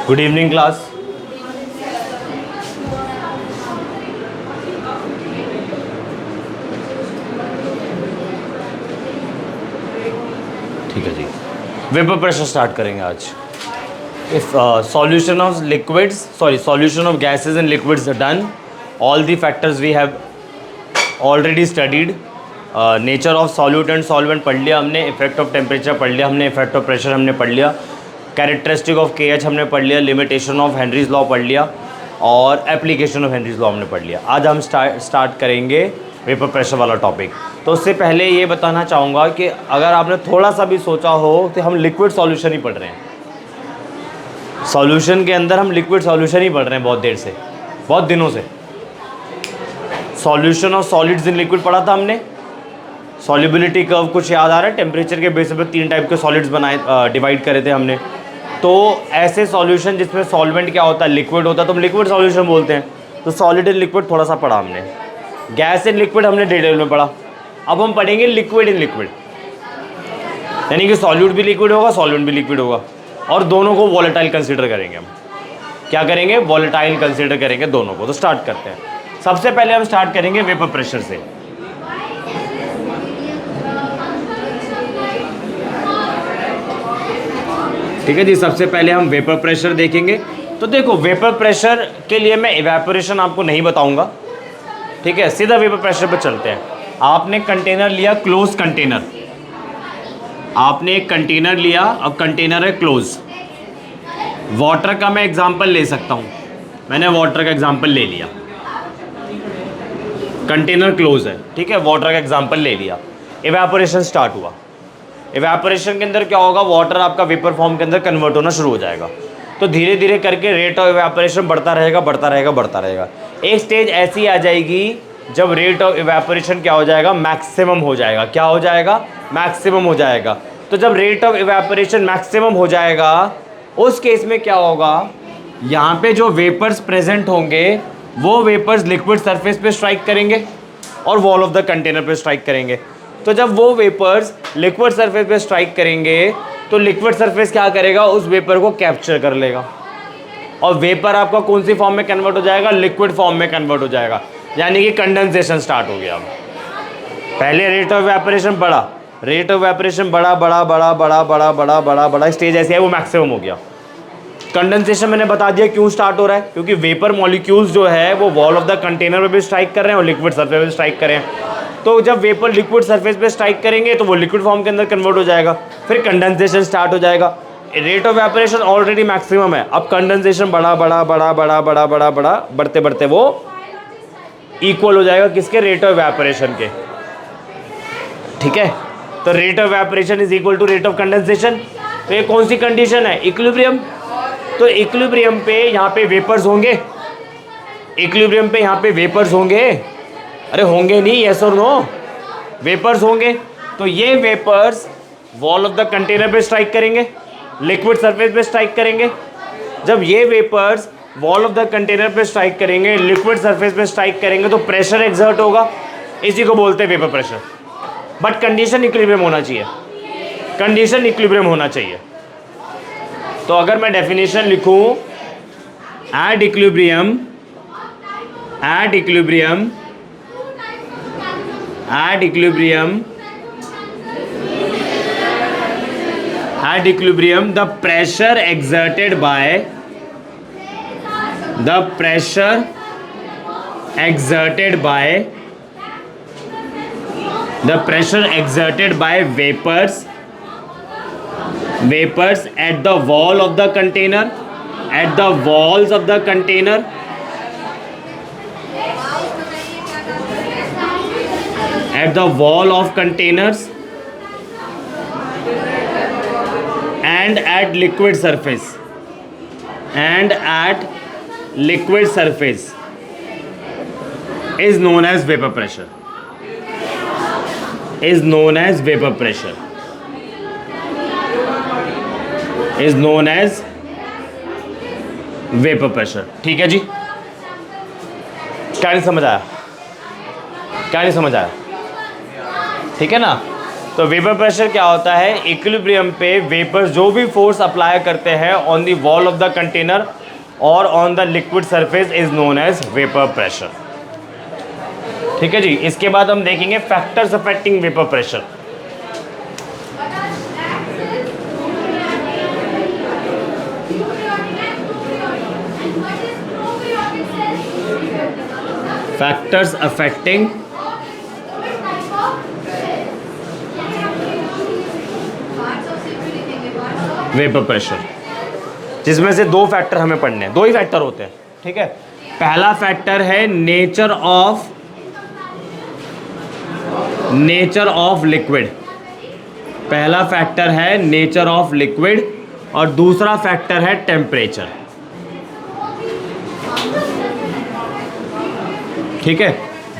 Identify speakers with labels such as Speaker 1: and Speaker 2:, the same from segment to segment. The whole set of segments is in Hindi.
Speaker 1: Good evening class. ठीक है जी, वेपर प्रेशर स्टार्ट करेंगे आज। If solution of liquids solution of gases and liquids are done, all the factors we have already studied. Nature of solute and solvent पढ़ लिया हमने, इफेक्ट ऑफ टेम्परेचर पढ़ लिया हमने, इफेक्ट ऑफ प्रेशर हमने पढ़ लिया, कैरेक्टरिस्टिक ऑफ KH हमने पढ़ लिया, लिमिटेशन ऑफ हेनरीज लॉ पढ़ लिया और एप्लीकेशन ऑफ हेनरीज लॉ हमने पढ़ लिया। आज हम स्टार्ट करेंगे वेपर प्रेशर वाला टॉपिक। तो उससे पहले ये बताना चाहूँगा कि अगर आपने थोड़ा सा भी सोचा हो तो हम लिक्विड सॉल्यूशन ही पढ़ रहे हैं। सॉल्यूशन के अंदर हम लिक्विड सॉल्यूशन ही पढ़ रहे हैं बहुत देर से, बहुत दिनों से। Solution of solids in liquid पढ़ा था हमने, सॉल्युबिलिटी कर्व कुछ याद आ रहा है, टेम्परेचर के बेसिस पे 3 टाइप के सॉलिड्स बनाए, डिवाइड करे थे हमने। तो ऐसे सॉल्यूशन जिसमें सॉल्वेंट क्या होता है, लिक्विड होता है, तो हम लिक्विड सॉल्यूशन बोलते हैं। तो सॉलिड इन लिक्विड थोड़ा सा पढ़ा हमने, गैस इन लिक्विड हमने डिटेल में पढ़ा। अब हम पढ़ेंगे लिक्विड इन लिक्विड, यानी कि सॉल्यूट भी लिक्विड होगा, सॉल्वेंट भी लिक्विड होगा, और दोनों को वॉलेटाइल कंसीडर करेंगे हम। क्या करेंगे? वॉलेटाइल कंसीडर करेंगे दोनों को। तो स्टार्ट करते हैं। सबसे पहले हम स्टार्ट करेंगे वेपर प्रेशर से। ठीक है जी, सबसे पहले हम वेपर प्रेशर देखेंगे। तो देखो, वेपर प्रेशर के लिए मैं इवेपोरेशन आपको नहीं बताऊंगा, ठीक है, सीधा वेपर प्रेशर पर चलते हैं। आपने कंटेनर लिया, क्लोज कंटेनर, आपने एक कंटेनर लिया, अब कंटेनर है क्लोज। वाटर का मैं एग्जांपल ले सकता हूँ, मैंने वाटर का एग्जांपल ले लिया, कंटेनर क्लोज है, ठीक है, वाटर का एग्जांपल ले लिया। इवेपोरेशन स्टार्ट हुआ। इवेपोरेशन के अंदर क्या होगा? वाटर आपका वेपर फॉर्म के अंदर कन्वर्ट होना शुरू हो जाएगा। तो धीरे धीरे करके रेट ऑफ इवेपोरेशन बढ़ता रहेगा, बढ़ता रहेगा, बढ़ता रहेगा। एक स्टेज ऐसी आ जाएगी जब रेट ऑफ इवेपोरेशन क्या हो जाएगा? मैक्सिमम हो जाएगा। क्या हो जाएगा? मैक्सिमम हो जाएगा। तो जब रेट ऑफ इवेपोरेशन मैक्सिमम हो जाएगा, उस केस में क्या होगा? यहाँ पे जो वेपर्स प्रेजेंट होंगे वो वेपर्स लिक्विड सरफेस पे स्ट्राइक करेंगे और वॉल ऑफ द कंटेनर पे स्ट्राइक करेंगे। तो जब वो वेपर्स लिक्विड सरफेस पे स्ट्राइक करेंगे तो लिक्विड सरफेस क्या करेगा? उस वेपर को कैप्चर कर लेगा और वेपर आपका कौन सी फॉर्म में कन्वर्ट हो जाएगा? लिक्विड फॉर्म में कन्वर्ट हो जाएगा, यानी कि कंडेंसेशन स्टार्ट हो गया। पहले रेट ऑफ इवेपोरेशन बढ़ा, रेट ऑफ इवेपोरेशन बड़ा बड़ा बड़ा बड़ा बड़ा बड़ा बड़ा बड़ा स्टेज ऐसे है वो मैक्सिमम हो गया। कंडेंसेशन मैंने बता दिया क्यों स्टार्ट हो रहा है, क्योंकि वेपर मॉलिक्यूल्स जो है वो वॉल ऑफ द कंटेनर पे भी स्ट्राइक कर रहे हैं और लिक्विड सरफेस पे स्ट्राइक कर रहे हैं। तो जब वेपर लिक्विड सरफेस पे स्ट्राइक करेंगे तो वो लिक्विड फॉर्म के अंदर कन्वर्ट हो जाएगा, फिर कंडेंसेशन स्टार्ट हो जाएगा। Rate of evaporation already maximum है, अब कंडेंसेशन बड़ा बड़ा बड़ा बड़ा बड़ा बड़ा बड़ा बढ़ते बढ़ते वो इक्वल हो जाएगा किसके? रेट ऑफ इवेपोरेशन के, ठीक है। तो rate of evaporation is equal to rate of condensation. तो ये कौन सी कंडीशन है? इक्विलिब्रियम। तो इक्विलिब्रियम पे यहाँ पे वेपर्स होंगे, इक्विलिब्रियम पे यहाँ पे वेपर्स होंगे, अरे होंगे नहीं, यस और नो, वेपर्स होंगे। तो ये vapours wall of the container पे स्ट्राइक करेंगे, लिक्विड सरफेस पे स्ट्राइक करेंगे। जब ये vapours wall of the container पे स्ट्राइक करेंगे, लिक्विड सरफेस पे स्ट्राइक करेंगे तो प्रेशर एक्सर्ट होगा, इसी को बोलते हैं vapour pressure. But condition equilibrium होना चाहिए, कंडीशन इक्विलिब्रियम होना चाहिए। तो अगर मैं डेफिनेशन लिखूं, at equilibrium, at equilibrium, at equilibrium, at equilibrium the pressure exerted by, the pressure exerted by, the pressure exerted by vapors, vapors at the wall of the container, at the walls of the container, at the wall of containers and at liquid surface, and at liquid surface is known as vapor pressure, is known as vapor pressure, is known as vapor pressure। ठीक है जी, क्या नहीं समझ आया? क्या नहीं समझ आया? ठीक है ना, तो वेपर प्रेशर क्या होता है, इक्विलिब्रियम पे वेपर्स जो भी फोर्स अप्लाई करते हैं on the wall of the container और on the liquid surface is known as vapour pressure. ठीक है जी। इसके बाद हम देखेंगे factors affecting vapour pressure. Factors affecting vapour pressure, जिसमें से दो फैक्टर हमें पढ़ने हैं, दो ही फैक्टर होते हैं। ठीक है, पहला फैक्टर है नेचर ऑफ लिक्विड। पहला फैक्टर है नेचर ऑफ लिक्विड और दूसरा फैक्टर है टेम्परेचर। ठीक है,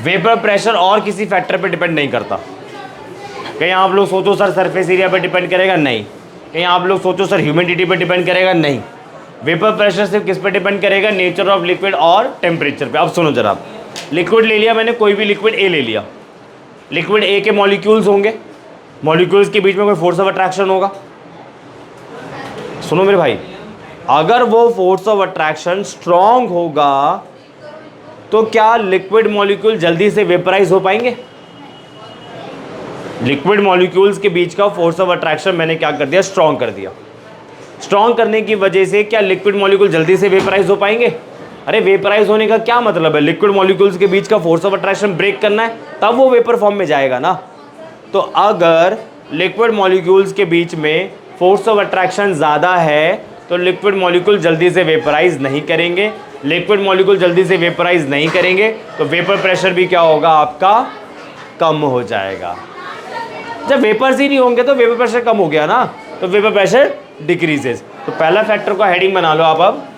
Speaker 1: वेपर प्रेशर और किसी फैक्टर पे डिपेंड नहीं करता। कहीं आप लोग सोचो सर सरफेस एरिया पे डिपेंड करेगा, नहीं। कहीं आप लोग सोचो सर ह्यूमिडिटी पे डिपेंड करेगा, नहीं। वेपर प्रेशर सिर्फ किस पे डिपेंड करेगा, नेचर ऑफ लिक्विड और टेम्परेचर पे। अब सुनो जरा, लिक्विड ले लिया मैंने, कोई भी लिक्विड ए ले लिया। लिक्विड ए के मॉलिक्यूल्स होंगे, मॉलिक्यूल्स के बीच में कोई फोर्स ऑफ अट्रैक्शन होगा। सुनो मेरे भाई, अगर वो फोर्स ऑफ अट्रैक्शन स्ट्रॉन्ग होगा तो क्या लिक्विड मॉलिक्यूल जल्दी से वेपराइज हो पाएंगे? लिक्विड मॉलिक्यूल्स के बीच का फोर्स ऑफ अट्रैक्शन मैंने क्या कर दिया, स्ट्रॉन्ग कर दिया। स्ट्रॉन्ग करने की वजह से क्या लिक्विड मॉलिक्यूल जल्दी से वेपराइज हो पाएंगे? अरे वेपराइज होने का क्या मतलब है, लिक्विड मॉलिक्यूल्स के बीच का फोर्स ऑफ अट्रैक्शन ब्रेक करना है, तब वो वेपर फॉर्म में जाएगा ना। तो अगर लिक्विड मॉलिक्यूल्स के बीच में फोर्स ऑफ अट्रैक्शन ज़्यादा है तो लिक्विड मॉलिक्यूल जल्दी से वेपराइज नहीं करेंगे। लिक्विड मॉलिक्यूल जल्दी से वेपराइज नहीं करेंगे तो वेपर प्रेशर भी क्या होगा आपका, कम हो जाएगा। जब वेपर्स ही नहीं होंगे तो वेपर प्रेशर कम हो गया ना, तो वेपर प्रेशर डिक्रीजेस। तो पहला फैक्टर को हेडिंग बना लो आप। अब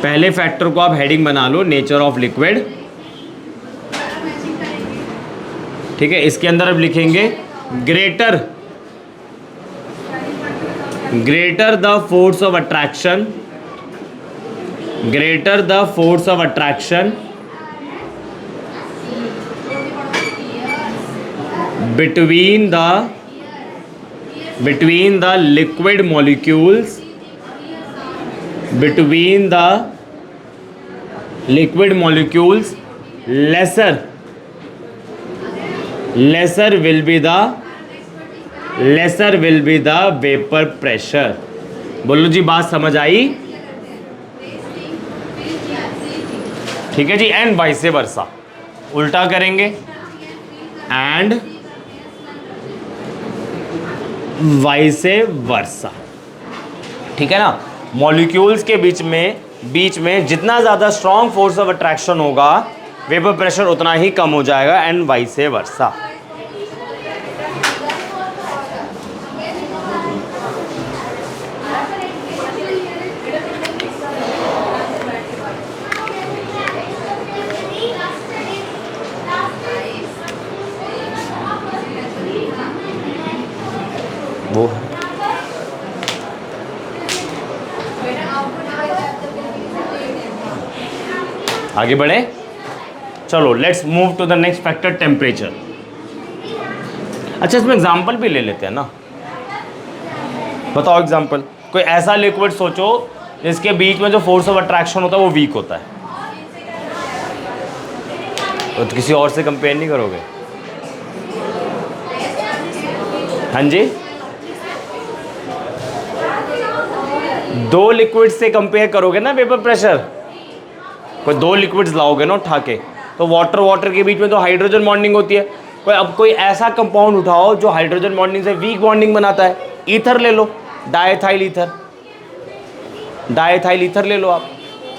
Speaker 1: पहले फैक्टर को आप हेडिंग बना लो, नेचर ऑफ लिक्विड। ठीक है, इसके अंदर अब लिखेंगे greater the force of attraction, greater the force of attraction between the liquid molecules, between the liquid molecules, lesser will be the vapor pressure। बोलो जी, बात समझ आई? ठीक है जी। एंड वाइस वर्सा, उल्टा करेंगे, एंड वाइस वर्सा। ठीक है ना, मॉलिक्यूल्स के बीच में जितना ज़्यादा स्ट्रॉन्ग फोर्स ऑफ अट्रैक्शन होगा वेपर प्रेशर उतना ही कम हो जाएगा, एंड वाइस वर्सा। वो आगे बढ़े, चलो let's move to the next factor, temperature. अच्छा, इसमें एग्जांपल भी ले लेते हैं ना। बताओ एग्जांपल, कोई ऐसा लिक्विड सोचो जिसके बीच में जो फोर्स ऑफ अट्रैक्शन होता है वो वीक होता है, तो किसी और से कंपेयर नहीं करोगे? हाँ जी, दो लिक्विड से कंपेयर करोगे ना वेपर प्रेशर। कोई दो लिक्विड्स लाओगे ना उठा के, तो वाटर के बीच में तो हाइड्रोजन बॉन्डिंग होती है। कोई ऐसा कंपाउंड उठाओ जो हाइड्रोजन बॉन्डिंग से वीक बॉन्डिंग बनाता है। ईथर ले लो, डायथाइल ईथर ले लो आप।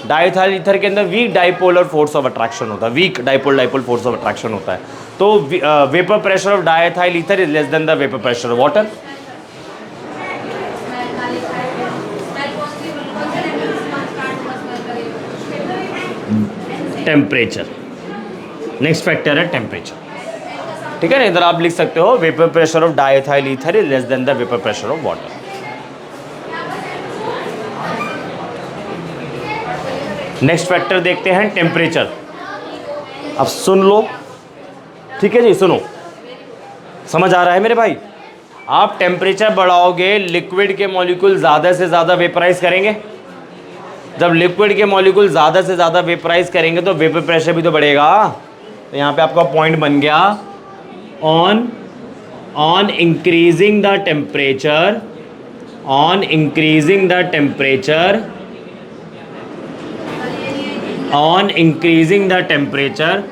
Speaker 1: डायथाइल ईथर के अंदर weak dipolar force of attraction होता है, weak dipole force of attraction होता है। तो vapour pressure of diethyl ether is less than the vapour pressure of water. Temperature, next factor है टेम्परेचर। ठीक है ना, इधर आप लिख सकते हो vapour pressure of diethyl ether is less than the vapour pressure of water. Next factor देखते हैं टेम्परेचर। अब सुन लो, ठीक है जी, सुनो, समझ आ रहा है मेरे भाई। आप टेम्परेचर बढ़ाओगे, लिक्विड के मॉलिक्यूल ज़्यादा से ज़्यादा वेपराइज करेंगे। जब लिक्विड के मॉलिक्यूल ज़्यादा से ज़्यादा वेपराइज करेंगे तो वेपर प्रेशर भी तो बढ़ेगा। तो यहाँ पे आपका पॉइंट बन गया, on increasing the temperature, on increasing the temperature, on increasing the temperature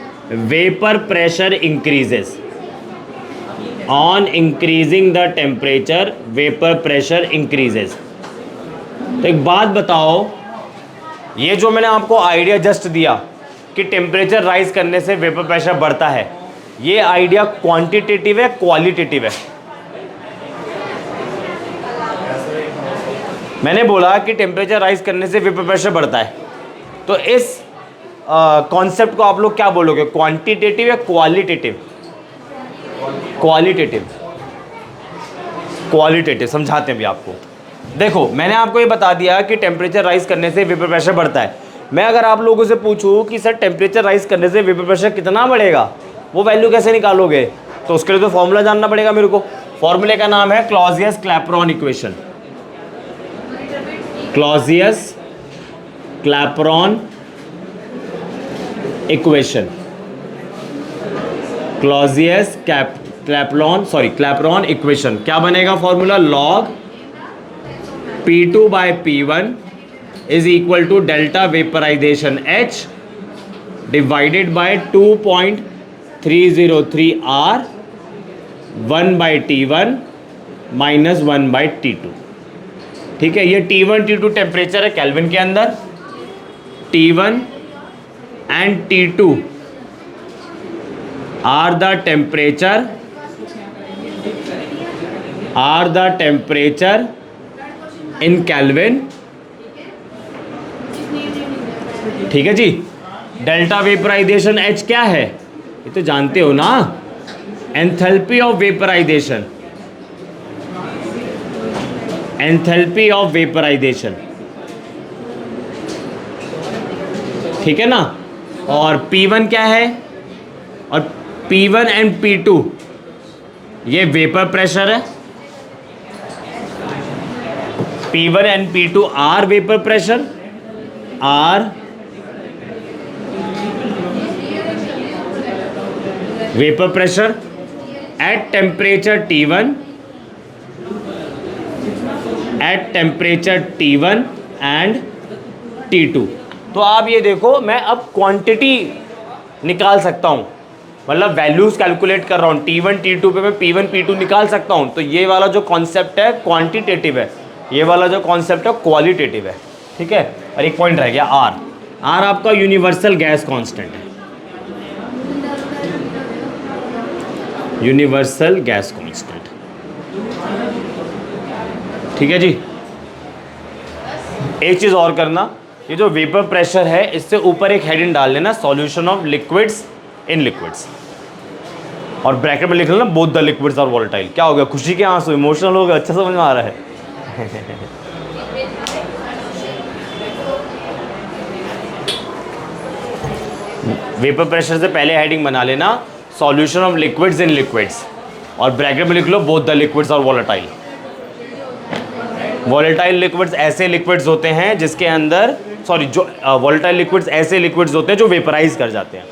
Speaker 1: vapor pressure increases, on increasing the temperature vapor pressure increases। तो एक बात बताओ, ये जो मैंने आपको आइडिया जस्ट दिया कि टेम्परेचर राइज करने से वेपर प्रेशर बढ़ता है, ये आइडिया क्वांटिटेटिव है क्वालिटेटिव है? मैंने बोला कि टेम्परेचर राइज करने से वेपर प्रेशर बढ़ता है, तो इस कॉन्सेप्ट को आप लोग क्या बोलोगे, क्वांटिटेटिव या क्वालिटेटिव? क्वालिटेटिव, क्वालिटेटिव समझाते हैं भी आपको। देखो मैंने आपको ये बता दिया कि टेम्परेचर राइज करने से वेपर प्रेशर बढ़ता है। मैं अगर आप लोगों से पूछूं कि सर टेम्परेचर राइज करने से वेपर प्रेशर कितना बढ़ेगा, वो वैल्यू कैसे निकालोगे? तो उसके लिए तो फॉर्मूला जानना पड़ेगा मेरे को। फॉर्मूले का नाम है Clausius Clapeyron equation. Clausius Clapeyron equation, Clapeyron equation. क्या बनेगा formula? Log P2 by P1 is equal to delta vaporization H divided by 2.303 R 1 by T1 minus 1 by T2। ठीक है, ये T1 T2 टेम्परेचर है केल्विन के अंदर। T1 and T2 are the temperature in Kelvin। ठीक है जी। डेल्टा वेपराइजेशन H क्या है, ये तो जानते हो ना, enthalpy of vaporisation, enthalpy of vaporisation, ठीक है ना। और P1 क्या है, और P1 एंड P2 ये वेपर प्रेशर है। P1 and P2 are vapour pressure, are vapour pressure at temperature T1, at temperature T1 and T2। तो आप ये देखो, मैं अब क्वांटिटी निकाल सकता हूँ, मतलब वैल्यूज कैलकुलेट कर रहा हूँ। T1 T2 पे मैं P1 P2 निकाल सकता हूँ। तो ये वाला जो कॉन्सेप्ट है क्वांटिटेटिव है, ये वाला जो कॉन्सेप्ट है क्वालिटेटिव है। ठीक है, और एक पॉइंट रह गया R। R आपका यूनिवर्सल गैस कांस्टेंट है, यूनिवर्सल गैस कांस्टेंट। ठीक है जी। एक चीज़ और करना, ये जो वेपर प्रेशर है इससे ऊपर एक हेडिंग डाल लेना, solution of liquids in liquids, और ब्रैकेट में लिख लेना बोथ द लिक्विड्स और वोलेटाइल। क्या हो गया, खुशी के आंसू, इमोशनल हो गया? अच्छा समझ में आ रहा है? वेपर प्रेशर से पहले हेडिंग बना लेना, solution of liquids in liquids, और ब्रैकेट में लिख लो बोथ द लिक्विड्स और वोलेटाइल। वोलेटाइल लिक्विड्स ऐसे लिक्विड्स होते हैं जिसके अंदर, सॉरी, जो वोलेटाइल लिक्विड्स ऐसे लिक्विड्स होते हैं जो वेपराइज कर जाते हैं।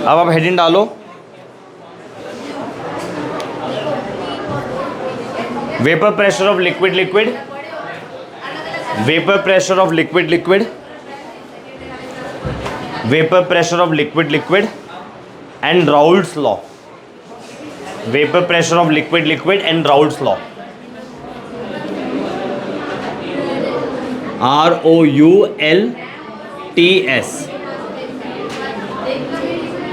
Speaker 1: अब आप हेडिंग डालो, vapour pressure of liquid liquid, vapour pressure of liquid liquid, vapour pressure of liquid liquid and Raoult's law, vapour pressure of liquid liquid and Raoult's law, ROULTS,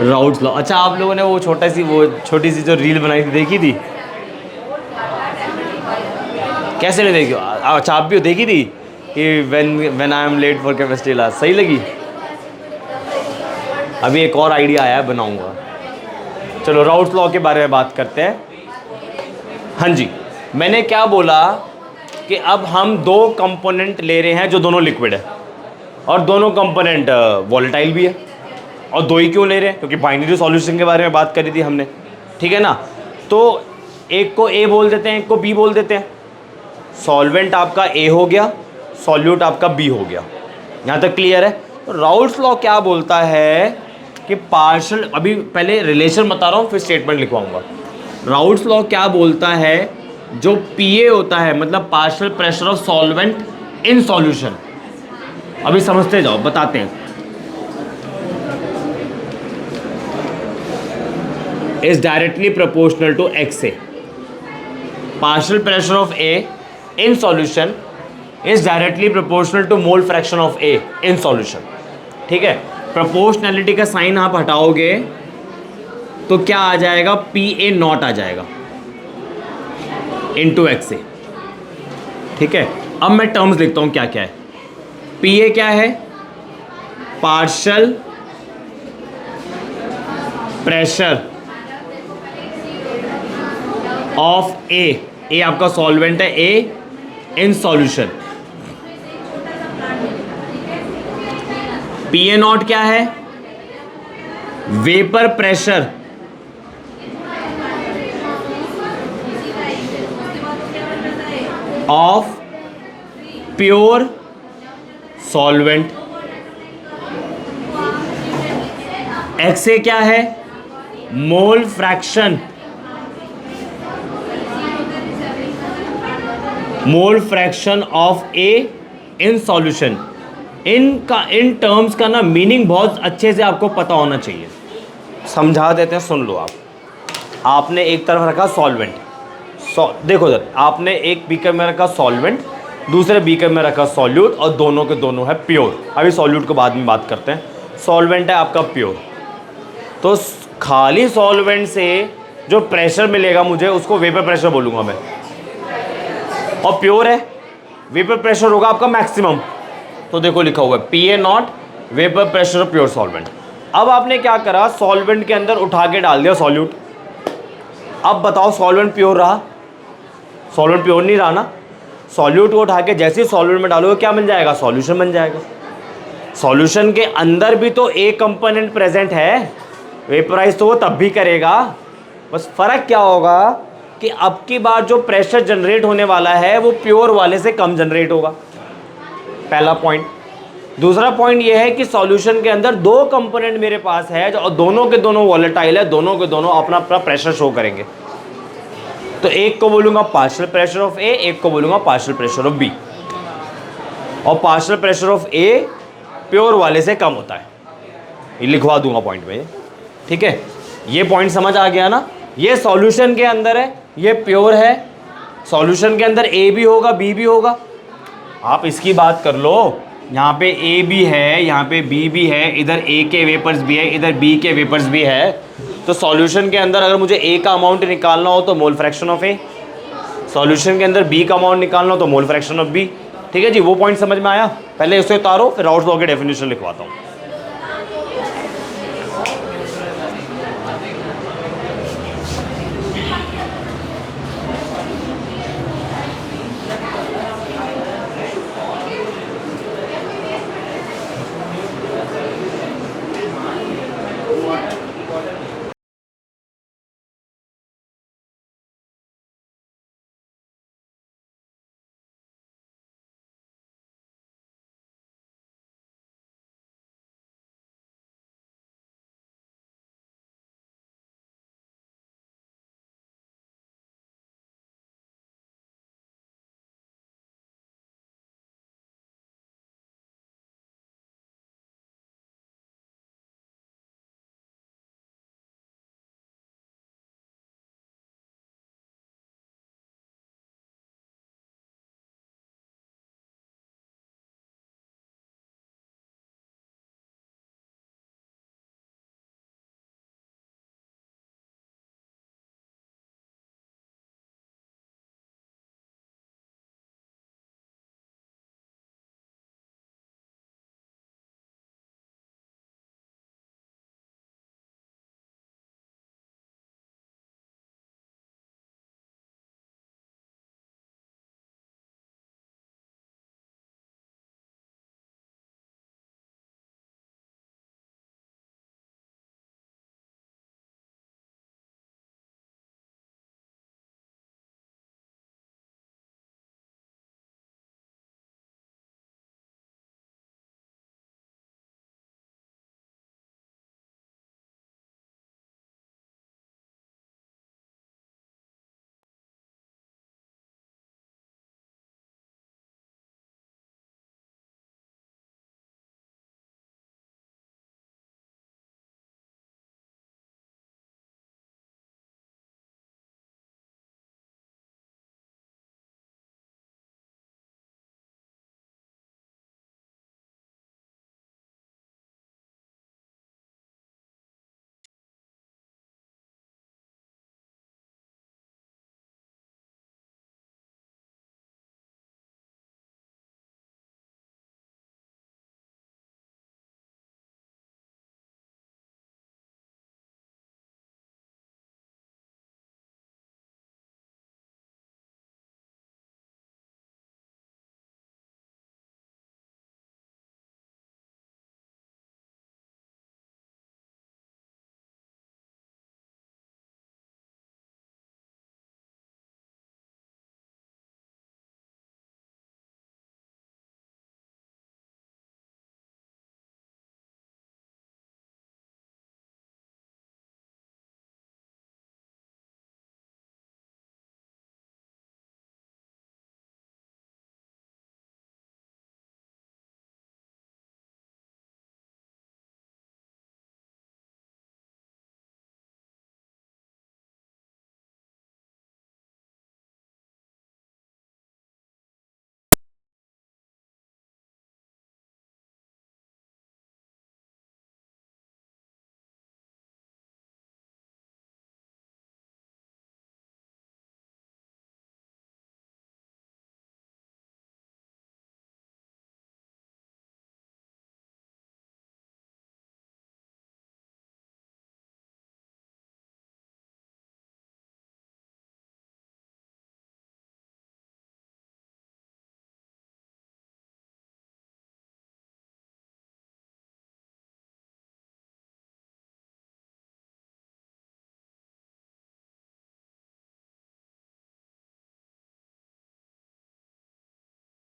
Speaker 1: Raoult's law. अच्छा, आप लोगों ने वो छोटी सी जो रील बनाई थी देखी थी? कैसे नहीं देखी? अच्छा, आप भी देखी थी कि when I am late for chemistry class, सही लगी? अभी एक और आइडिया आया है, बनाऊंगा। चलो राउल्ट्स लॉ के बारे में बात करते हैं। हाँ जी, मैंने क्या बोला कि अब हम दो कंपोनेंट ले रहे हैं जो दोनों लिक्विड है और दोनों कंपोनेंट वॉलेटाइल भी है। और दो ही क्यों ले रहे हैं? क्योंकि बाइनरी सॉल्यूशन के बारे में बात करी थी हमने, ठीक है ना। तो एक को ए बोल देते हैं, एक को बी बोल देते हैं। सॉल्वेंट आपका ए हो गया, सॉल्यूट आपका बी हो गया। यहाँ तक क्लियर है? तो राउल्ट्स लॉ क्या बोलता है कि पार्शियल, अभी पहले रिलेशन बता रहा हूँ फिर स्टेटमेंट लिखवाऊंगा। राउल्ट्स लॉ क्या बोलता है, जो पीए होता है मतलब partial pressure of solvent in solution, अभी समझते जाओ, बताते हैं, is directly proportional to X A. Partial pressure of A in solution is directly proportional to mole fraction of A in solution. ठीक है, प्रोपोर्शनैलिटी का साइन आप हटाओगे तो क्या आ जाएगा, पी ए नॉट आ जाएगा इंटू एक्स ए। ठीक है, अब मैं टर्म्स लिखता हूं क्या क्या है। पी ए क्या है, partial pressure of A, A आपका सॉल्वेंट है, A in solution. P A naught क्या है, vapour pressure of pure solvent. X A क्या है, mole fraction, mole fraction of A in solution. In terms का ना मीनिंग बहुत अच्छे से आपको पता होना चाहिए। समझा देते हैं, सुन लो आप। आपने एक तरफ रखा सॉल्वेंट, देखो सर, आपने एक बीकर में रखा सॉल्वेंट, दूसरे बीकर में रखा सॉल्यूट, और दोनों के दोनों है प्योर। अभी सॉल्यूट को बाद में बात करते हैं। सॉल्वेंट है आपका प्योर, तो खाली सॉल्वेंट से जो प्रेशर मिलेगा मुझे उसको वेपर प्रेशर बोलूँगा मैं। और प्योर है, वेपर प्रेशर होगा आपका मैक्सिमम। तो देखो लिखा हुआ है P A not vapour pressure of pure solvent. अब आपने क्या करा, सॉल्वेंट के अंदर उठा के डाल दिया सॉल्यूट। अब बताओ सॉल्वेंट प्योर रहा? सॉल्वेंट प्योर नहीं रहा ना। सॉल्यूट को उठा के जैसे ही सॉल्वेंट में डालोगे क्या बन जाएगा, सॉल्यूशन बन जाएगा। सॉल्यूशन के अंदर भी तो एक कंपोनेंट प्रेजेंट है, वेपराइज तो वो तब भी करेगा। बस फर्क क्या होगा कि अब की बार जो प्रेशर जनरेट होने वाला है वो प्योर वाले से कम जनरेट होगा, पहला पॉइंट। दूसरा पॉइंट ये है कि सॉल्यूशन के अंदर दो कंपोनेंट मेरे पास है और दोनों के दोनों वॉलेटाइल है, दोनों के दोनों अपना अपना प्रेशर शो करेंगे। तो एक को बोलूंगा पार्शियल प्रेशर ऑफ ए, एक को बोलूंगा पार्शियल प्रेशर ऑफ बी। और partial pressure of a pure वाले से कम होता है, ये लिखवा दूंगा पॉइंट में। ठीक है, ये पॉइंट समझ आ गया ना। ये सॉल्यूशन के अंदर है, ये प्योर है। सॉल्यूशन के अंदर ए भी होगा, बी भी होगा। आप इसकी बात कर लो, यहाँ पे ए भी है, यहाँ पे बी भी है, इधर ए के वेपर्स भी है, इधर बी के वेपर्स भी है। तो सॉल्यूशन के अंदर अगर मुझे ए का अमाउंट निकालना हो तो मोल फ्रैक्शन ऑफ ए, सॉल्यूशन के अंदर बी का अमाउंट निकालना हो तो मोल फ्रैक्शन ऑफ बी। ठीक है जी, वो पॉइंट समझ में आया? पहले उसे उतारो, फिर राउल्ट्स लॉ की डेफिनेशन लिखवाता हूँ।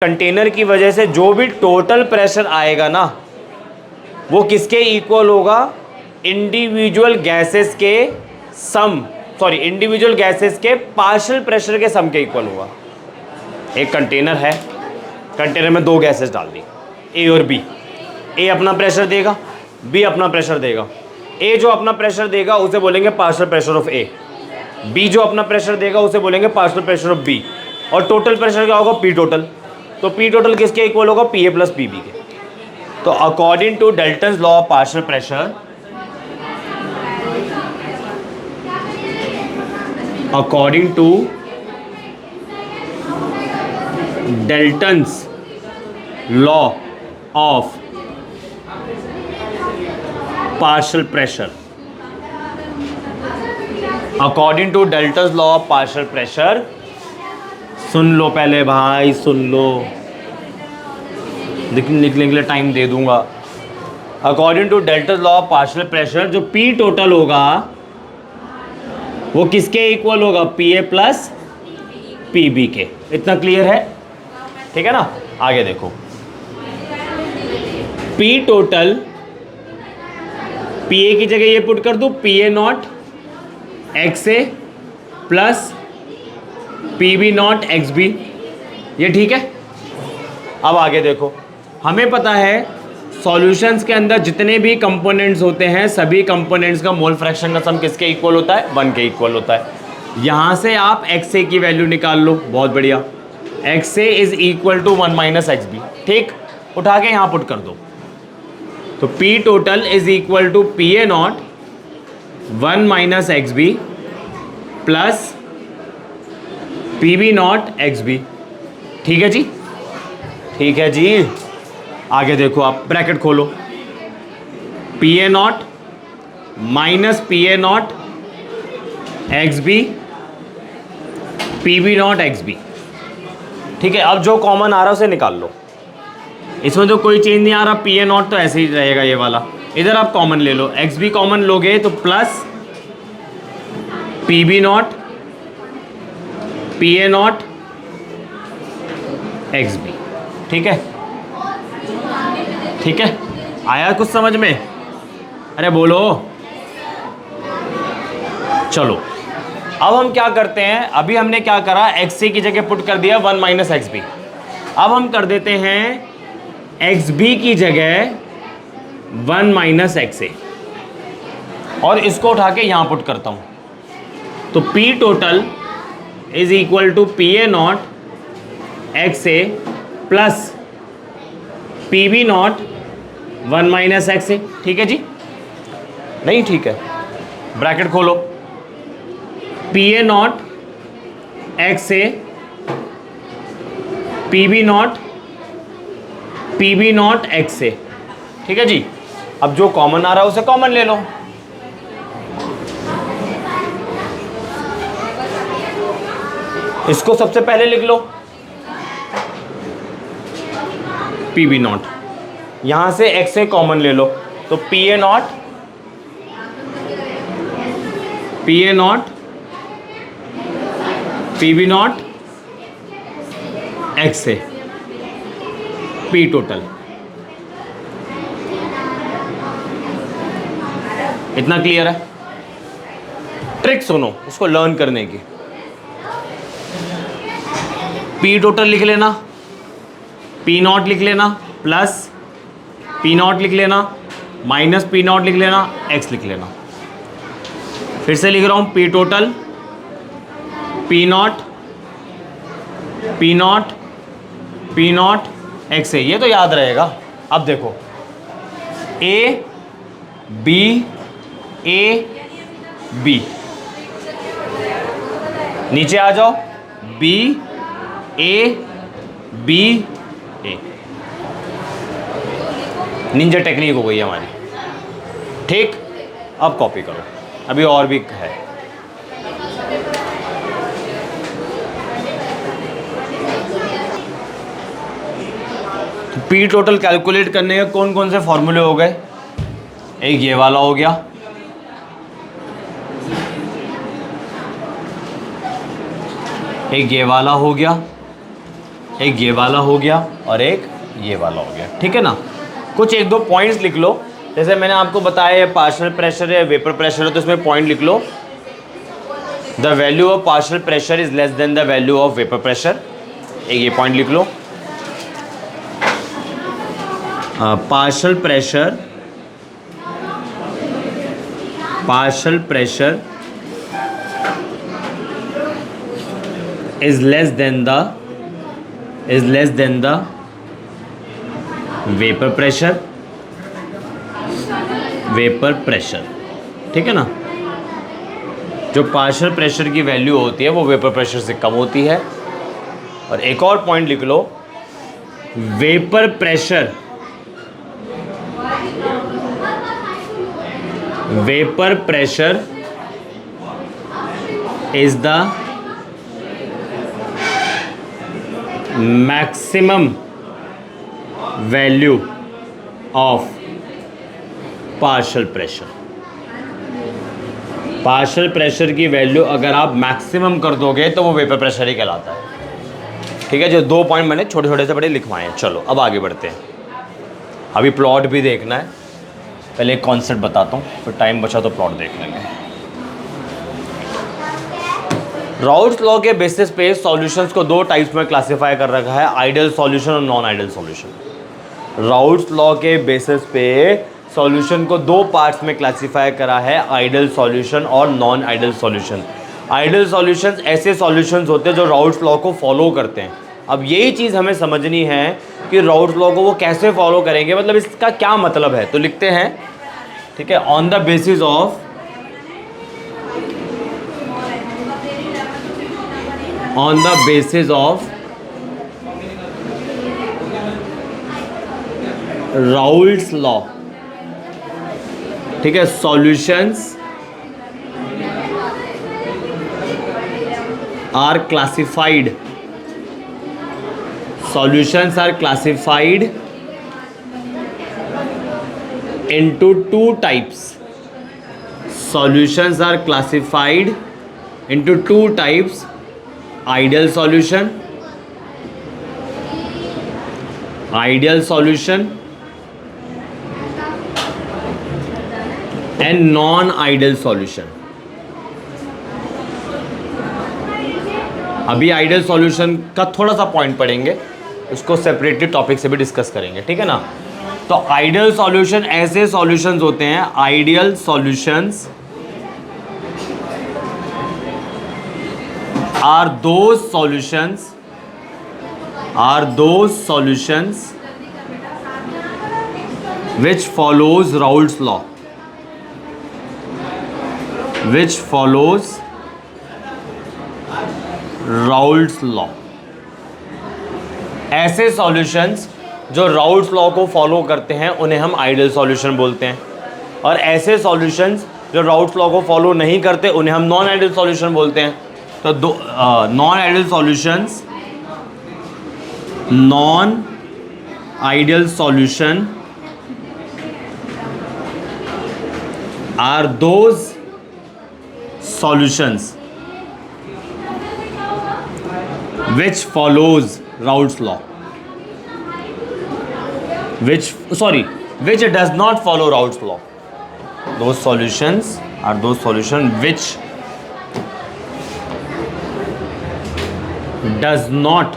Speaker 1: कंटेनर की वजह से जो भी टोटल प्रेशर आएगा ना वो किसके इक्वल होगा, इंडिविजुअल गैसेस के इंडिविजुअल गैसेस के पार्शियल प्रेशर के सम के इक्वल होगा। एक कंटेनर है, कंटेनर में दो गैसेस डाल दी, ए और बी। ए अपना प्रेशर देगा, बी अपना प्रेशर देगा। ए जो अपना प्रेशर देगा उसे बोलेंगे partial pressure of A, B जो अपना प्रेशर देगा उसे बोलेंगे पार्शियल प्रेशर ऑफ बी, और टोटल प्रेशर क्या होगा, पी टोटल। तो पी टोटल किसके इक्वल होगा, P A plus P B के। तो according to Dalton's law of partial pressure, according to Dalton's law of partial pressure, according to Dalton's law of partial pressure, सुन लो पहले भाई, सुन लो, लिखने के लिए टाइम दे दूंगा। According to Dalton's law of partial pressure, जो पी टोटल होगा वो किसके इक्वल होगा, P A plus P B के। इतना क्लियर है, ठीक है ना। आगे देखो, पी टोटल, पी ए की जगह ये पुट कर दूं, P A not X A plus P B not X B, ये ठीक है। अब आगे देखो, हमें पता है सॉल्यूशंस के अंदर जितने भी कंपोनेंट्स होते हैं सभी कंपोनेंट्स का मोल फ्रैक्शन का सम किसके इक्वल होता है, 1 के इक्वल होता है। यहाँ से आप एक्स ए की वैल्यू निकाल लो, बहुत बढ़िया। X A is equal to 1 minus X B, ठीक, उठा के यहाँ पुट कर दो। तो P total is equal to P A not 1 minus X B plus P B not X B, ठीक है जी, ठीक है जी। आगे देखो, आप ब्रैकेट खोलो, P A not minus P A not X B P B not X B, ठीक है। अब जो कॉमन आ रहा है उसे निकाल लो, इसमें तो कोई चेंज नहीं आ रहा, पी ए नॉट तो ऐसे ही रहेगा ये वाला। इधर आप कॉमन ले लो, एक्स बी कॉमन लोगे तो plus P B not P A not X B, ठीक है, ठीक है। आया कुछ समझ में, अरे बोलो। चलो अब हम क्या करते हैं, अभी हमने क्या करा, एक्स ए की जगह पुट कर दिया 1 माइनस एक्स बी। अब हम कर देते हैं एक्स बी की जगह 1 माइनस एक्स ए, और इसको उठा के यहाँ पुट करता हूँ। तो P total is equal to P A not X A plus P B naught 1 minus X A, ठीक है जी, नहीं ठीक है। ब्रैकेट खोलो, P A not X A P B not X A, ठीक है जी। अब जो कॉमन आ रहा है उसे कॉमन ले लो, इसको सबसे पहले लिख लो, पी बी नॉट, यहां से एक्स ए कॉमन ले लो, तो P A not P B not X A P total. इतना क्लियर है। ट्रिक सुनो उसको लर्न करने की, पी टोटल लिख लेना, पी नॉट लिख लेना, प्लस पी नॉट लिख लेना, माइनस पी नॉट लिख लेना, एक्स लिख लेना। फिर से लिख रहा हूँ, P total P not x है, ये तो याद रहेगा। अब देखो, ए बी, नीचे आ जाओ, B A B A, ninja technique हो गई है हमारी, ठीक। अब कॉपी करो, अभी और भी है। पी टोटल कैलकुलेट करने के कौन कौन से फॉर्मूले हो गए, एक ये वाला हो गया, एक ये वाला हो गया, एक ये वाला हो गया और एक ये वाला हो गया, ठीक है ना। कुछ एक दो पॉइंट्स लिख लो, जैसे मैंने आपको बताया ये पार्शियल प्रेशर है, वेपर प्रेशर है, तो इसमें पॉइंट लिख लो। The value of partial pressure is less than the value of vapour pressure, एक ये पॉइंट लिख लो। Partial pressure is less than the vapor pressure, ठीक है ना। जो पार्शियल प्रेशर की वैल्यू होती है वो वेपर प्रेशर से कम होती है। और एक और पॉइंट लिख लो, vapour pressure is the maximum value of partial pressure. Partial pressure की वैल्यू अगर आप मैक्सिमम कर दोगे तो वो वेपर प्रेशर ही कहलाता है, ठीक है। जो दो पॉइंट मैंने छोटे छोटे से बड़े लिखवाए हैं। चलो अब आगे बढ़ते हैं, अभी प्लॉट भी देखना है। पहले एक कॉन्सेप्ट बताता हूँ, फिर टाइम बचा तो प्लॉट देख लेंगे। राउल्ट्स लॉ के बेसिस पे सॉल्यूशंस को दो टाइप्स में क्लासिफाई कर रखा है, आइडियल सॉल्यूशन और non ideal solution. Raoult's law के बेसिस पे सॉल्यूशन को दो पार्ट्स में क्लासिफाई करा है, आइडियल सॉल्यूशन और non ideal solution. Ideal solutions ऐसे सॉल्यूशंस होते हैं जो राउल्ट्स लॉ को फॉलो करते हैं। अब यही चीज़ हमें समझनी है कि राउल्ट्स लॉ को वो कैसे फॉलो करेंगे, मतलब इसका क्या मतलब है। तो लिखते हैं, ठीक है, on the basis of Raoult's law, ठीक है, solutions are classified into two types. Solutions are classified into two types, ideal solution and non-ideal solution. अभी आइडियल सॉल्यूशन का थोड़ा सा पॉइंट पढ़ेंगे, उसको सेपरेटली टॉपिक से भी डिस्कस करेंगे, ठीक है ना। तो आइडियल सॉल्यूशन ऐसे सॉल्यूशंस होते हैं, ideal solutions are those solutions which follows Raoult's law, ऐसे सॉल्यूशंस जो राउल्ट्स लॉ को फॉलो करते हैं उन्हें हम आइडियल सॉल्यूशन बोलते हैं, और ऐसे सॉल्यूशंस जो राउल्ट्स लॉ को फॉलो नहीं करते उन्हें हम नॉन आइडियल सॉल्यूशन बोलते हैं। तो non ideal solution are those solutions which follows Raoult's law, which does not follow Raoult's law. Those solutions are those solutions which does not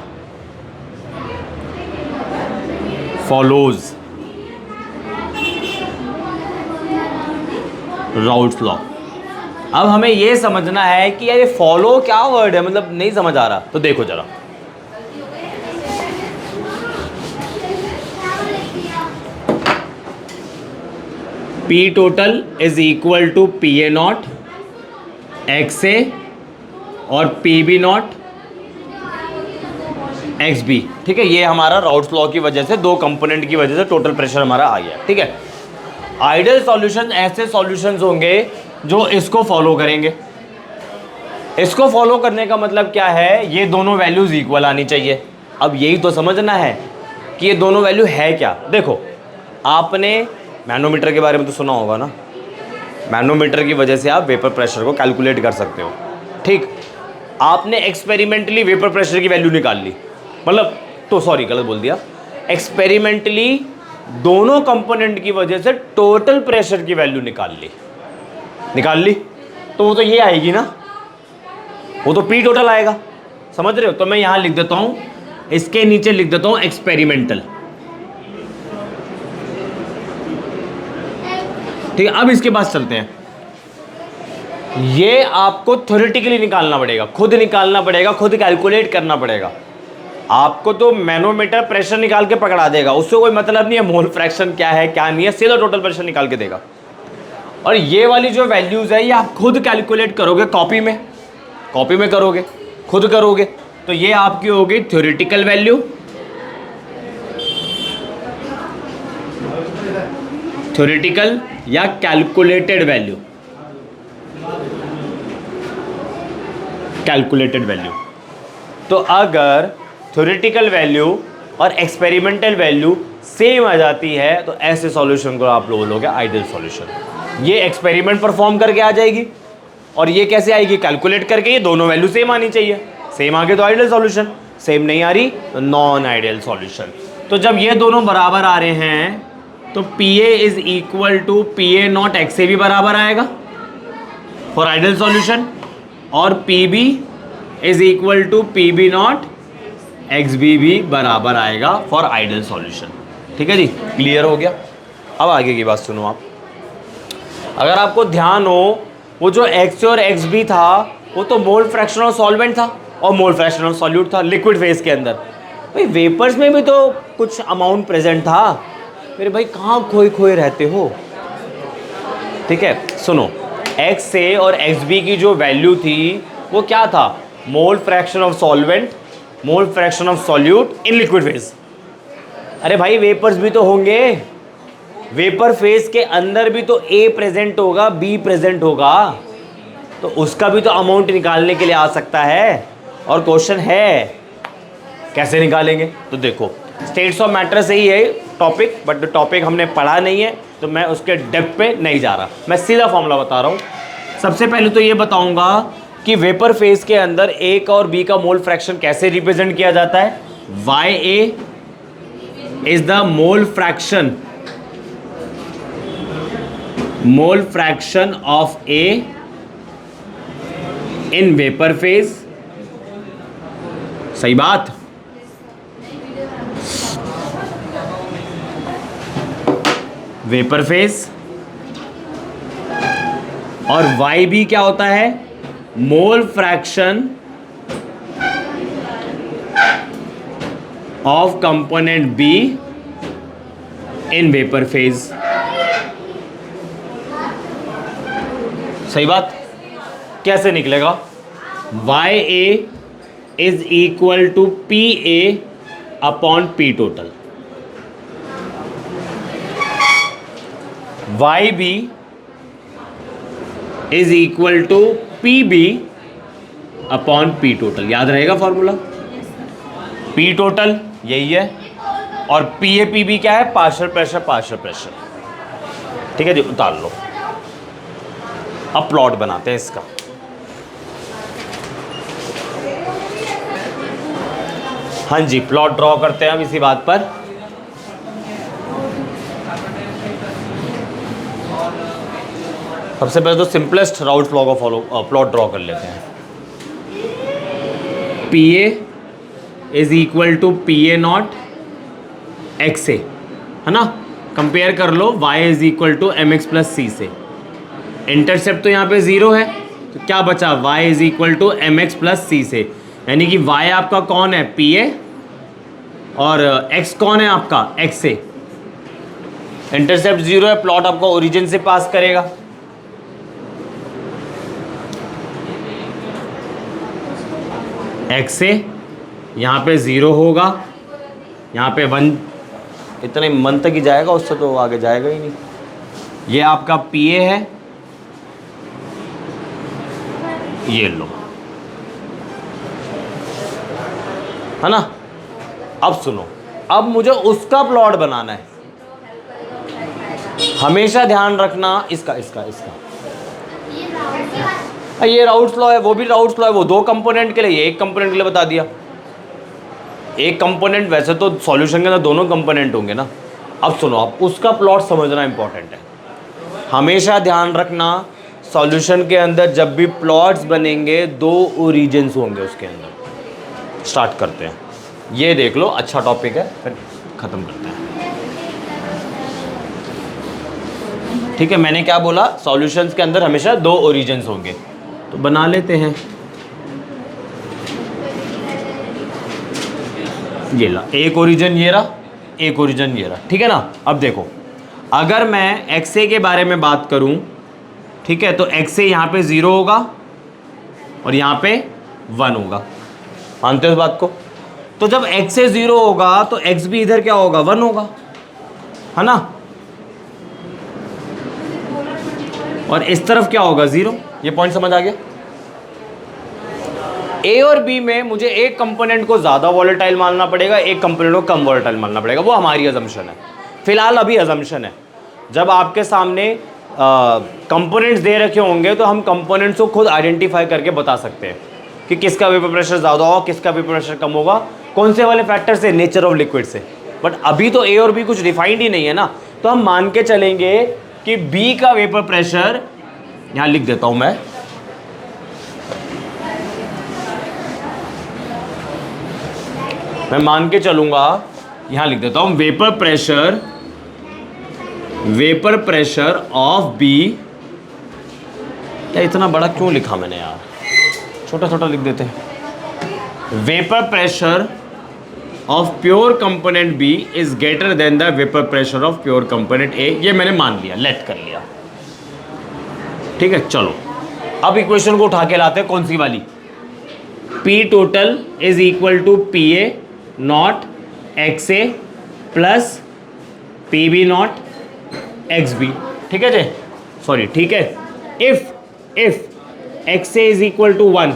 Speaker 1: follows Raoult's law. अब हमें ये समझना है कि यार ये फॉलो क्या वर्ड है, मतलब नहीं समझ आ रहा। तो देखो जरा, P total is equal to PA0 XA और PB0 XB, ठीक है। ये हमारा राउल्ट्स लॉ की वजह से, दो कंपोनेंट की वजह से टोटल प्रेशर हमारा आ गया, ठीक है। आइडियल सॉल्यूशन ऐसे सॉल्यूशंस होंगे जो इसको फॉलो करेंगे। इसको फॉलो करने का मतलब क्या है, ये दोनों वैल्यूज इक्वल आनी चाहिए। अब यही तो समझना है कि ये दोनों वैल्यू है क्या। देखो, आपने मैनोमीटर के बारे में तो सुना होगा ना, मैनोमीटर की वजह से आप वेपर प्रेशर को कैलकुलेट कर सकते हो, ठीक। आपने एक्सपेरिमेंटली वेपर प्रेशर की वैल्यू निकाल ली, मतलब तो सॉरी गलत बोल दिया, एक्सपेरिमेंटली दोनों कंपोनेंट की वजह से टोटल प्रेशर की वैल्यू निकाल ली तो वो तो ये आएगी ना, वो तो पी टोटल आएगा, समझ रहे हो। तो मैं यहां लिख देता हूं, इसके नीचे लिख देता हूं एक्सपेरिमेंटल, ठीक है। अब इसके पास चलते हैं, ये आपको थ्योरेटिकली निकालना पड़ेगा, खुद निकालना पड़ेगा, खुद कैलकुलेट करना पड़ेगा। आपको तो मैनोमीटर प्रेशर निकाल के पकड़ा देगा, उससे कोई मतलब नहीं है मोल फ्रैक्शन क्या है क्या नहीं है, सीधा टोटल प्रेशर निकाल के देगा। और ये वाली जो वैल्यूज है ये आप खुद कैलकुलेट करोगे, कॉपी में करोगे, खुद करोगे, तो ये आपकी होगी थ्योरेटिकल वैल्यू, थ्योरेटिकल या कैलकुलेटेड वैल्यू, कैलकुलेटेड वैल्यू। तो अगर थ्योरेटिकल वैल्यू और एक्सपेरिमेंटल वैल्यू सेम आ जाती है तो ऐसे सॉल्यूशन को आप लोग बोलोगे आइडियल सॉल्यूशन। ये एक्सपेरिमेंट परफॉर्म करके आ जाएगी और ये कैसे आएगी, कैलकुलेट करके। ये दोनों वैल्यू सेम आनी चाहिए, सेम आ गए तो आइडियल सॉल्यूशन, सेम नहीं आ रही तो नॉन आइडियल सॉल्यूशन। तो जब ये दोनों बराबर आ रहे हैं तो PA is equal to PA not XA भी बराबर आएगा फॉर आइडियल सॉल्यूशन, और PB is equal to PB not XB भी बराबर आएगा फॉर आइडियल सॉल्यूशन। ठीक है जी, क्लियर हो गया। अब आगे की बात सुनो आप, अगर आपको ध्यान हो वो जो XA और XB था वो तो मोल फ्रैक्शन ऑफ सॉल्वेंट था और मोल फ्रैक्शन ऑफ सॉल्यूट था लिक्विड फेज के अंदर। भाई वेपर्स में भी तो कुछ अमाउंट प्रेजेंट था, मेरे भाई कहाँ खोए रहते हो। ठीक है, सुनो, XA और XB की जो वैल्यू थी वो क्या था, मोल fraction of solvent, mole fraction of solute in liquid phase. अरे भाई वेपर्स भी तो होंगे, वेपर फेज के अंदर भी तो A प्रेजेंट होगा, B प्रेजेंट होगा, तो उसका भी तो अमाउंट निकालने के लिए आ सकता है। और क्वेश्चन है कैसे निकालेंगे, तो देखो स्टेट्स ऑफ मैटर से ही है टॉपिक, बट टॉपिक हमने पढ़ा नहीं है तो मैं उसके डेप्थ पे नहीं जा रहा, मैं सीधा फॉर्मूला बता रहा हूँ। सबसे पहले तो ये बताऊंगा कि वेपर फेज के अंदर A का और B का मोल फ्रैक्शन कैसे रिप्रेजेंट किया जाता है। YA is the mole fraction of A in vapour phase, सही बात। वेपर फेज, और YB क्या होता है, mole fraction of component B in vapour phase, सही बात। कैसे निकलेगा, YA is equal to PA upon P total, YB is equal to PB upon P total. याद रहेगा फॉर्मूला, P टोटल यही है और PA PB क्या है, पार्शियल प्रेशर। ठीक है जी, उतार लो। अब प्लॉट बनाते हैं इसका। हाँ जी, प्लॉट ड्रॉ करते हैं अब इसी बात पर। सबसे पहले तो सिंपलेस्ट राउल्ट लॉ का प्लॉट ड्रॉ कर लेते हैं। PA is equal to PA not XA, है ना। कंपेयर कर लो Y is equal to MX plus C से। इंटरसेप्ट तो यहाँ पे 0 है तो क्या बचा, Y is equal to MX plus C से, यानी कि Y आपका कौन है, PA, और X कौन है आपका, XA। इंटरसेप्ट 0 है, प्लॉट आपका ओरिजिन से पास करेगा। XA यहाँ पे 0 होगा, यहाँ पे 1, इतने मन तक ही जाएगा, उससे तो आगे जाएगा ही नहीं। ये आपका PA है, ये लो, है ना। अब सुनो, अब मुझे उसका प्लॉट बनाना है। हमेशा ध्यान रखना इसका ये राउल्ट्स लॉ है, वो भी राउल्ट्स लॉ है, वो 2 कंपोनेंट के लिए, ये 1 कंपोनेंट के लिए बता दिया। एक कंपोनेंट, वैसे तो सॉल्यूशन के अंदर दोनों कंपोनेंट होंगे ना। अब सुनो, आप उसका प्लॉट समझना इंपॉर्टेंट है। हमेशा ध्यान रखना, सॉल्यूशन के अंदर जब भी प्लॉट्स बनेंगे 2 ओरिजिन्स होंगे उसके अंदर। स्टार्ट करते हैं, ये देख लो, अच्छा टॉपिक है, फिर ख़त्म करते हैं। ठीक है, मैंने क्या बोला, सॉल्यूशंस के अंदर हमेशा 2 ओरिजिन्स होंगे, तो बना लेते हैं। ये ला, एक ओरिजिन ये रहा, एक ओरिजिन ये रहा, ठीक है ना। अब देखो, अगर मैं एक्स ए के बारे में बात करूं, ठीक है, तो एक्स ए यहाँ पे 0 होगा और यहाँ पे 1 होगा। मानते हो इस बात को? तो जब एक्स ए 0 होगा तो एक्स भी इधर क्या होगा, 1 होगा, है ना। और इस तरफ क्या होगा, 0। ये पॉइंट समझ आ गया? ए और बी में मुझे एक कंपोनेंट को ज़्यादा वॉलेटाइल मानना पड़ेगा, एक कंपोनेंट को कम वॉलेटाइल मानना पड़ेगा, वो हमारी अजम्पशन है। फिलहाल अभी अजम्पशन है। जब आपके सामने कंपोनेंट्स दे रखे होंगे तो हम कंपोनेंट्स को खुद आइडेंटिफाई करके बता सकते हैं कि किसका वेपर प्रेशर ज़्यादा होगा, किसका वेपर प्रेशर कम होगा, कौन से वाले फैक्टर से, नेचर ऑफ लिक्विड से। बट अभी तो ए और बी कुछ डिफाइंड ही नहीं है ना, तो हम मान के चलेंगे कि बी का वेपर प्रेशर, यहाँ लिख देता हूँ मैं मान के चलूंगा, यहां लिख देता हूं, वेपर प्रेशर ऑफ बी। या इतना बड़ा क्यों लिखा मैंने यार, छोटा छोटा लिख देते हैं। Vapour pressure of pure component B is greater than the vapour pressure of pure component A. ये मैंने मान लिया, लेट कर लिया, ठीक है। चलो अब इक्वेशन को उठा के लाते हैं, कौन सी वाली, P total is equal to P A not X A plus P B not X B, ठीक है जी, सॉरी, ठीक है। If X A is equal to 1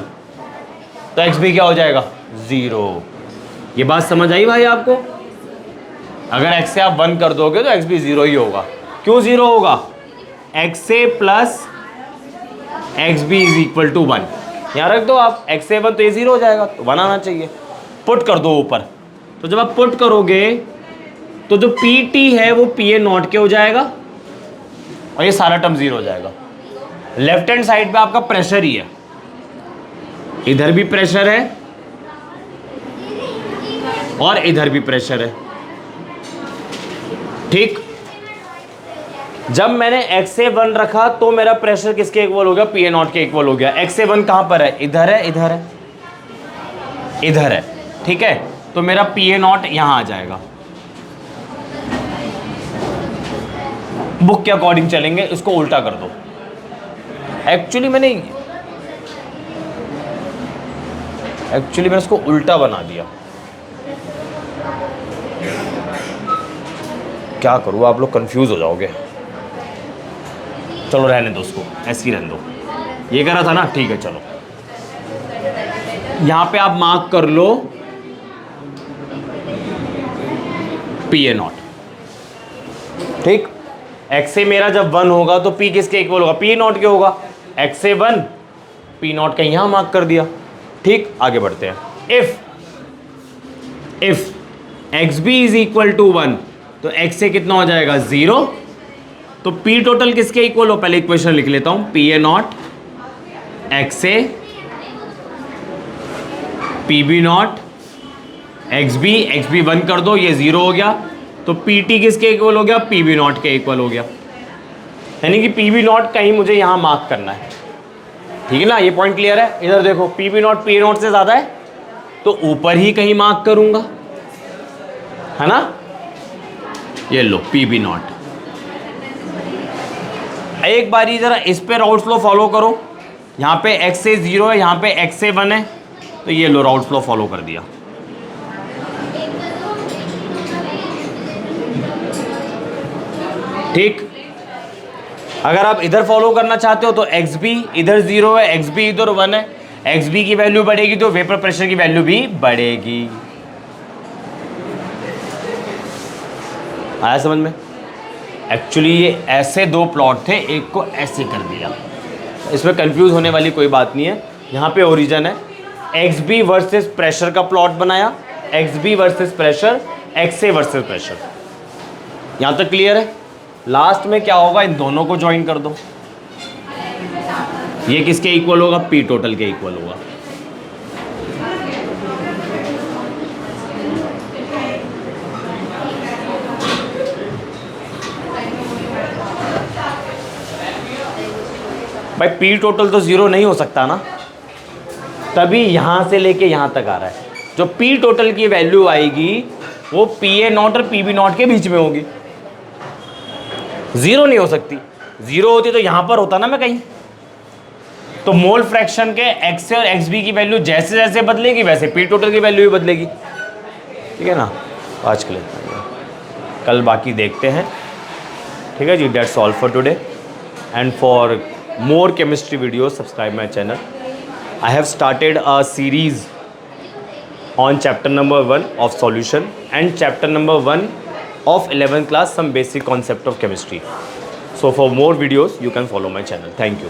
Speaker 1: तो एक्स बी क्या हो जाएगा, 0। ये बात समझ आई भाई आपको? अगर एक्स से आप 1 कर दोगे तो एक्स बी 0 ही होगा। क्यों 0 होगा, X A plus X B is equal to 1, यहाँ रख दो आप, एक्स ए 1 तो ये 0 हो जाएगा, तो 1 आना चाहिए। पुट कर दो ऊपर, तो जब आप पुट करोगे तो जो पी टी है वो पी ए नॉट के हो जाएगा और ये सारा टर्म 0 हो जाएगा। लेफ्ट हैंड साइड पे आपका प्रेशर ही है, इधर भी प्रेशर है और इधर भी प्रेशर है, ठीक। जब मैंने एक्स ए 1 रखा तो मेरा प्रेशर किसके इक्वल हो गया, पी ए नॉट के इक्वल हो गया। एक्स ए 1 कहां पर है, इधर है, इधर है, इधर है, ठीक है। तो मेरा पी ए नॉट यहां आ जाएगा। बुक के अकॉर्डिंग चलेंगे, इसको उल्टा कर दो। एक्चुअली मैंने इसको उल्टा बना दिया, क्या करूं, आप लोग कंफ्यूज हो जाओगे। चलो रहने दो, उसको ऐसे ही रहने दो। ये करा था ना, ठीक है। चलो यहां पे आप मार्क कर लो पी ए नॉट, ठीक। एक्स ए मेरा जब 1 होगा तो पी किसके इक्वल होगा, पी ए नॉट के होगा। एक्स ए 1, पी नॉट का यहां मार्क कर दिया, ठीक। आगे बढ़ते हैं। If X B is equal to 1 तो एक्स ए कितना हो जाएगा, 0। तो पी टोटल किसके इक्वल हो, पहले इक्वेशन लिख लेता हूं, P A not X A P B not X B 1 कर दो, ये 0 हो गया। तो पी टी किसके इक्वल हो गया, पी बी नॉट के इक्वल हो गया। यानी कि पी बी नॉट कहीं मुझे यहां मार्क करना है, ठीक है ना। ये पॉइंट क्लियर है? इधर देखो, P B not P A not से ज़्यादा है तो ऊपर ही कहीं मार्क करूंगा, है ना। ये लो पी बी नॉट। एक बारी जरा इस पे राउट फ्लो फॉलो करो, यहाँ पे एक्स से 0 है, यहाँ पे एक्स से 1 है, तो ये लो राउट फ्लो फॉलो कर दिया। ठीक। अगर आप इधर फॉलो करना चाहते हो तो एक्स बी इधर 0 है, एक्स बी इधर 1 है, एक्स बी की वैल्यू बढ़ेगी तो वेपर प्रेशर की वैल्यू भी बढ़ेगी। आया समझ में? एक्चुअली ये ऐसे 2 प्लॉट थे, एक को ऐसे कर दिया, इसमें कंफ्यूज होने वाली कोई बात नहीं है। यहाँ पे ओरिजिन है, एक्स बी वर्सेस प्रेशर का प्लॉट बनाया, X B versus pressure, X A versus pressure. यहाँ तक क्लियर है? लास्ट में क्या होगा, इन दोनों को ज्वाइन कर दो। ये किसके इक्वल होगा? पी टोटल के इक्वल होगा। भाई पी टोटल तो जीरो नहीं हो सकता ना, तभी यहां से लेके यहां तक आ रहा है। जो पी टोटल की वैल्यू आएगी वो पी ए नॉट और पी बी नॉट के बीच में होगी, जीरो नहीं हो सकती। जीरो होती तो यहां पर होता ना मैं कहीं। तो मोल फ्रैक्शन के एक्स और एक्स बी की वैल्यू जैसे जैसे बदलेगी वैसे पी टोटल की वैल्यू भी बदलेगी। ठीक है ना? आज के लिए कल बाकी देखते हैं। ठीक है जी, that's all for today and for more chemistry videos subscribe my channel. I have started a series on chapter number 1 of solution and chapter number 1 of 11th class, some basic concept of chemistry. So for more videos you can follow my channel. Thank you.